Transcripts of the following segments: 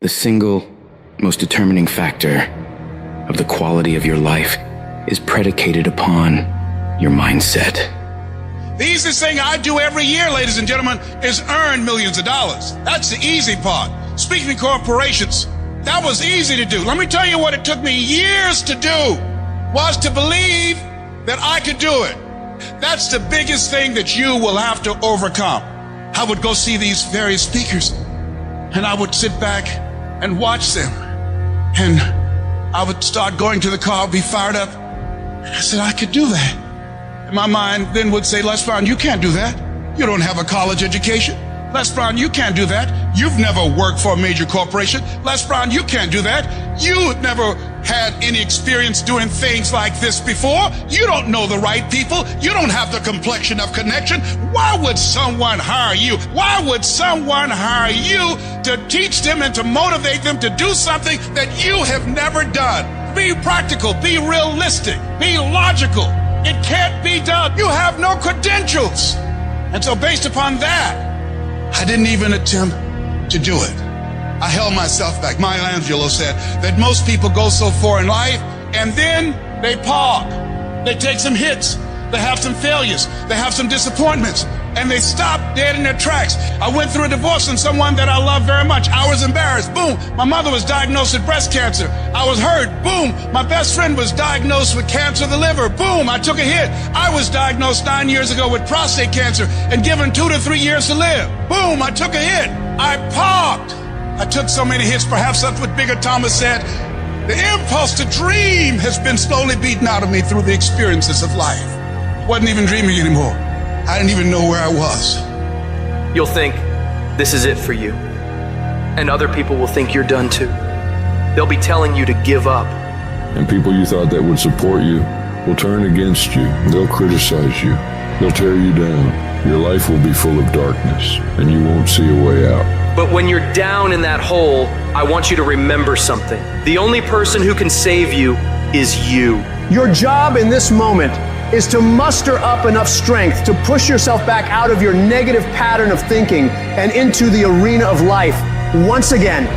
The single most determining factor of the quality of your life is predicated upon your mindset. The easiest thing I do every year, ladies and gentlemen, is earn millions of dollars. That's the easy part. Speaking to corporations, that was easy to do. Let me tell you what it took me years to do, was to believe that I could do it. That's the biggest thing that you will have to overcome. I would go see these various speakers, and I would sit back and watch them. And I would start going to the car, be fired up. I said, I could do that. And my mind then would say, Les Brown, you can't do that. You don't have a college education. Les Brown, you can't do that. You've never worked for a major corporation. Les Brown, you can't do that. You never had any experience doing things like this before. You don't know the right people. You don't have the complexion of connection. Why would someone hire you? Why would someone hire you to teach them and to motivate them to do something that you have never done? Be practical, be realistic, be logical. It can't be done. You have no credentials. And so based upon that, I didn't even attempt to do it. I held myself back. Maya Angelou said that most people go so far in life and then they park. They take some hits. They have some failures. They have some disappointments. And they stop dead in their tracks. I went through a divorce from someone that I love very much. I was embarrassed. Boom. My mother was diagnosed with breast cancer. I was hurt. Boom. My best friend was diagnosed with cancer of the liver. Boom. I took a hit. I was diagnosed 9 years ago with prostate cancer and given 2 to 3 years to live. Boom. I took a hit. I parked. I took so many hits. Perhaps that's what Bigger Thomas said. The impulse to dream has been slowly beaten out of me through the experiences of life. I wasn't even dreaming anymore. I didn't even know where I was. You'll think this is it for you. And other people will think you're done too. They'll be telling you to give up. And people you thought that would support you will turn against you. They'll criticize you. They'll tear you down. Your life will be full of darkness, and you won't see a way out. But when you're down in that hole, I want you to remember something. The only person who can save you is you. Your job in this moment is to muster up enough strength to push yourself back out of your negative pattern of thinking and into the arena of life once again.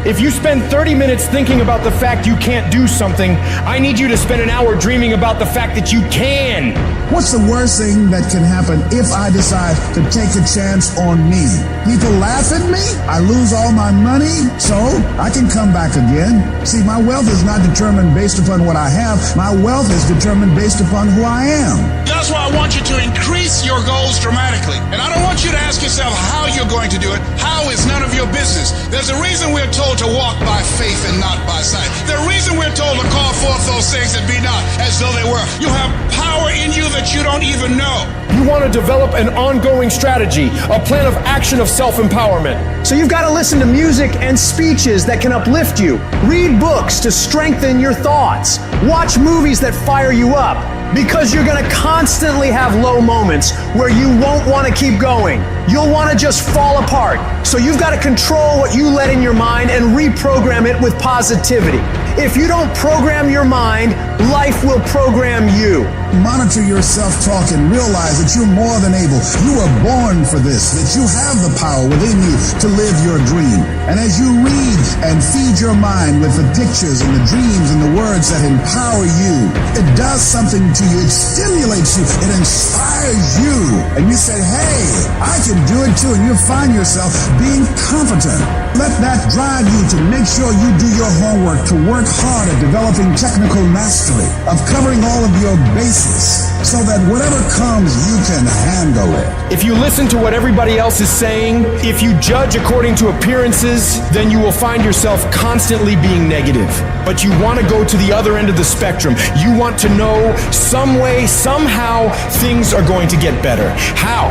If you spend 30 minutes thinking about the fact you can't do something, I need you to spend an hour dreaming about the fact that you can. What's the worst thing that can happen if I decide to take a chance on me? People laugh at me, I lose all my money, so I can come back again. See, my wealth is not determined based upon what I have. My wealth is determined based upon who I am. That's why I want you to increase your goals dramatically. And I don't want you to ask yourself how you're going to do it. How is none of your business. There's a reason we're told to walk by faith and not by sight. The reason we're told to call forth those things that be not as though they were. You have power in you that you don't even know. You want to develop an ongoing strategy, a plan of action of self-empowerment. So you've got to listen to music and speeches that can uplift you. Read books to strengthen your thoughts. Watch movies that fire you up. Because you're going to constantly have low moments where you won't want to keep going. You'll want to just fall apart. So you've got to control what you let in your mind and reprogram it with positivity. If you don't program your mind, life will program you. Monitor your self-talk and realize that you're more than able. You were born for this, that you have the power within you to live your dream. And as you read and feed your mind with the pictures and the dreams and the words that empower you, it does something to you. It stimulates you. It inspires you. And you say, hey, I can do it too. And you find yourself being competent. Let that drive you to make sure you do your homework, to work hard at developing technical mastery, of covering all of your bases, so that whatever comes, you can handle it. If you listen to what everybody else is saying, if you judge according to appearances, then you will find yourself constantly being negative. But you want to go to the other end of the spectrum. You want to know some way, somehow, things are going to get better. How?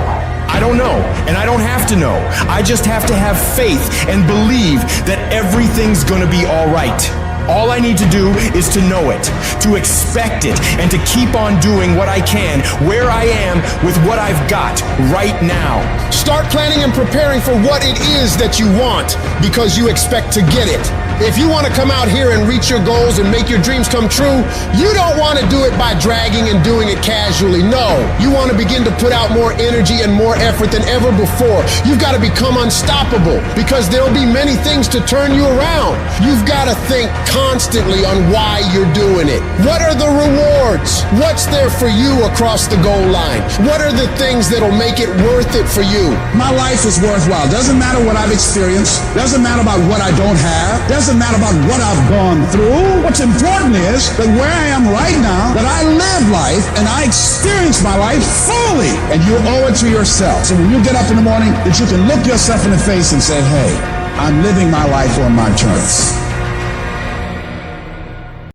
I don't know, and I don't have to know. I just have to have faith and believe that everything's gonna be all right. All I need to do is to know it, to expect it, and to keep on doing what I can, where I am, with what I've got right now. Start planning and preparing for what it is that you want, because you expect to get it. If you want to come out here and reach your goals and make your dreams come true, you don't want to do it by dragging and doing it casually. No, you want to begin to put out more energy and more effort than ever before. You've got to become unstoppable because there'll be many things to turn you around. You've got to think constantly on why you're doing it. What are the rewards? What's there for you across the goal line? What are the things that'll make it worth it for you? My life is worthwhile. Doesn't matter what I've experienced. Doesn't matter about what I don't have. Doesn't matter about what I've gone through. What's important is that where I am right now, that I live life and I experience my life fully. And you owe it to yourself. So when you get up in the morning, that you can look yourself in the face and say, hey, I'm living my life on my terms.